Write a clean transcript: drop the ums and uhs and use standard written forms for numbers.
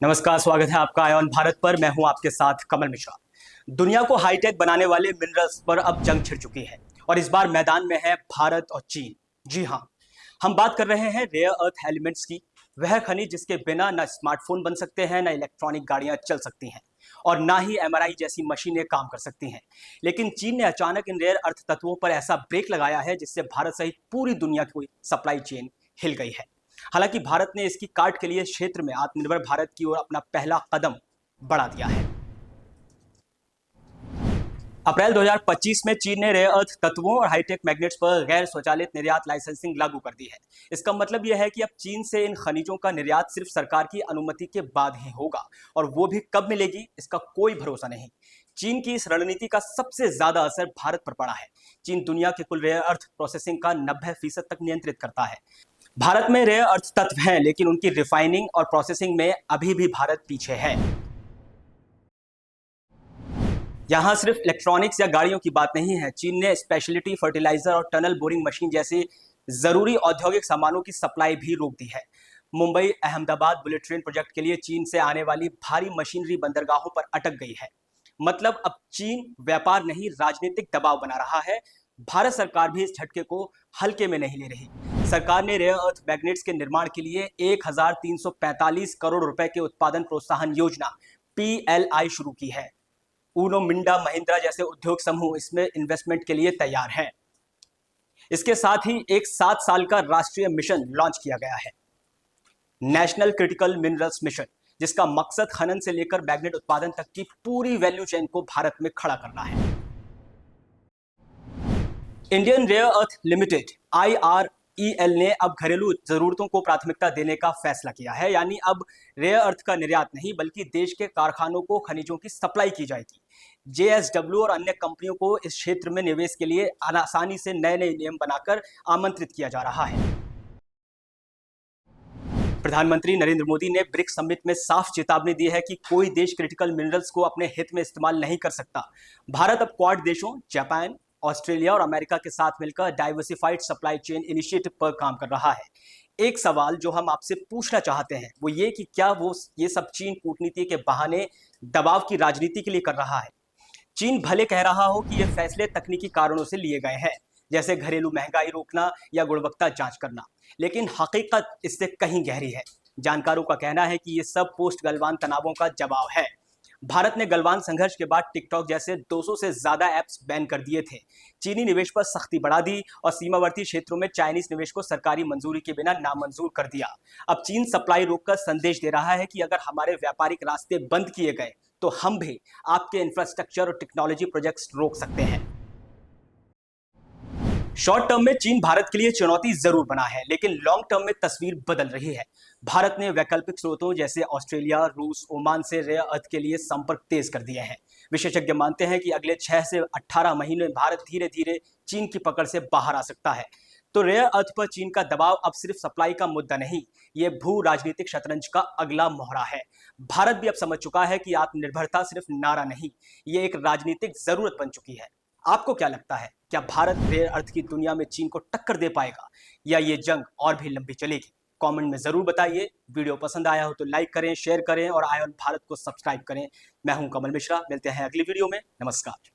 नमस्कार, स्वागत है आपका आयॉन भारत पर। मैं हूं आपके साथ कमल मिश्रा। दुनिया को हाईटेक बनाने वाले मिनरल्स पर अब जंग छिड़ चुकी है और इस बार मैदान में है भारत और चीन। जी हां, हम बात कर रहे हैं रेयर अर्थ एलिमेंट्स की, वह खनिज जिसके बिना न स्मार्टफोन बन सकते हैं, न इलेक्ट्रॉनिक गाड़ियां चल सकती हैं और ना ही एमआरआई जैसी मशीनें काम कर सकती हैं। लेकिन चीन ने अचानक इन रेयर अर्थ तत्वों पर ऐसा ब्रेक लगाया है जिससे भारत सहित पूरी दुनिया की सप्लाई चेन हिल गई है। हालांकि भारत ने इसकी काट के लिए क्षेत्र में आत्मनिर्भर भारत की ओर अपना पहला कदम बढ़ा दिया है। अप्रैल 2025 में चीन ने रेयर अर्थ तत्वों और हाईटेक मैग्नेट्स पर गैर स्वचालित निर्यात लाइसेंसिंग लागू कर दी है। इसका मतलब यह है कि अब चीन से इन खनिजों का निर्यात सिर्फ सरकार की अनुमति के बाद ही होगा और वो भी कब मिलेगी इसका कोई भरोसा नहीं। चीन की इस रणनीति का सबसे ज्यादा असर भारत पर पड़ा है। चीन दुनिया के कुल रेयर अर्थ प्रोसेसिंग का 90% तक नियंत्रित करता है। भारत में रेयर अर्थ तत्व हैं, लेकिन उनकी रिफाइनिंग और प्रोसेसिंग में अभी भी भारत पीछे है। यहां सिर्फ इलेक्ट्रॉनिक्स या गाड़ियों की बात नहीं है। चीन ने स्पेशलिटी फर्टिलाइजर और टनल बोरिंग मशीन जैसे जरूरी औद्योगिक सामानों की सप्लाई भी रोक दी है। Mumbai Ahmedabad bullet train project के लिए चीन से आने वाली भारी मशीनरी बंदरगाहों पर अटक गई है। मतलब अब चीन व्यापार नहीं, राजनीतिक दबाव बना रहा है। भारत सरकार भी इस झटके को हल्के में नहीं ले रही। सरकार ने रेयर अर्थ मैग्नेट्स के निर्माण के लिए 1345 करोड़ रुपए के उत्पादन प्रोत्साहन योजना PLI शुरू की है। ऊनो मिंडा महिंद्रा जैसे उद्योग समूह इसमें इन्वेस्टमेंट के लिए तैयार हैं। इसके साथ ही एक 7 साल का राष्ट्रीय मिशन लॉन्च किया गया है, नेशनल क्रिटिकल मिनरल्स मिशन, जिसका मकसद खनन से लेकर मैग्नेट उत्पादन तक की पूरी वैल्यू चेन को भारत में खड़ा करना है। Indian rare earth limited IREL ने अब घरेलू जरूरतों को प्राथमिकता देने का फैसला किया है। यानी अब रेयर अर्थ का निर्यात नहीं, बल्कि देश के कारखानों को खनिजों की सप्लाई की जाएगी। JSW और अन्य कंपनियों को इस क्षेत्र में निवेश के लिए आसानी से नए नए नियम बनाकर आमंत्रित किया जा रहा है। प्रधानमंत्री नरेंद्र मोदी ने ब्रिक्स समिट में साफ चेतावनी दी है कि कोई देश क्रिटिकल मिनरल्स को अपने हित में इस्तेमाल नहीं कर सकता। भारत अब क्वाड देशों जापान, ऑस्ट्रेलिया और अमेरिका के साथ मिलकर डाइवर्सिफाइड सप्लाई चेन इनिशिएटिव पर काम कर रहा है। एक सवाल जो हम आपसे पूछना चाहते हैं वो ये कि क्या वो ये सब चीन कूटनीति के बहाने दबाव की राजनीति के लिए कर रहा है। चीन भले कह रहा हो कि ये फैसले तकनीकी कारणों से लिए गए हैं, जैसे घरेलू महंगाई रोकना या गुणवत्ता जांच करना, लेकिन हकीकत इससे कहीं गहरी है। जानकारों का कहना है कि ये सब पोस्ट गलवान तनावों का जवाब है। भारत ने गलवान संघर्ष के बाद टिकटॉक जैसे 200 से ज्यादा ऐप्स बैन कर दिए थे, चीनी निवेश पर सख्ती बढ़ा दी और सीमावर्ती क्षेत्रों में चाइनीज निवेश को सरकारी मंजूरी के बिना नामंजूर कर दिया। अब चीन सप्लाई रोककर संदेश दे रहा है कि अगर हमारे व्यापारिक रास्ते बंद किए गए तो हम भी आपके इंफ्रास्ट्रक्चर और टेक्नोलॉजी प्रोजेक्ट्स रोक सकते हैं। शॉर्ट टर्म में चीन भारत के लिए चुनौती जरूर बना है, लेकिन लॉन्ग टर्म में तस्वीर बदल रही है। भारत ने वैकल्पिक स्रोतों जैसे ऑस्ट्रेलिया, रूस, ओमान से रेयर अर्थ के लिए संपर्क तेज कर दिए हैं। विशेषज्ञ मानते हैं कि अगले 6 से 18 महीने में भारत धीरे धीरे चीन की पकड़ से बाहर आ सकता है। तो रेयर अर्थ पर चीन का दबाव अब सिर्फ सप्लाई का मुद्दा नहीं, ये भू राजनीतिक शतरंज का अगला मोहरा है। भारत भी अब समझ चुका है कि आत्मनिर्भरता सिर्फ नारा नहीं, ये एक राजनीतिक जरूरत बन चुकी है। आपको क्या लगता है, क्या भारत रेयर अर्थ की दुनिया में चीन को टक्कर दे पाएगा या ये जंग और भी लंबी चलेगी? कमेंट में जरूर बताइए। वीडियो पसंद आया हो तो लाइक करें, शेयर करें और आयॉन भारत को सब्सक्राइब करें। मैं हूं कमल मिश्रा, मिलते हैं अगली वीडियो में। नमस्कार।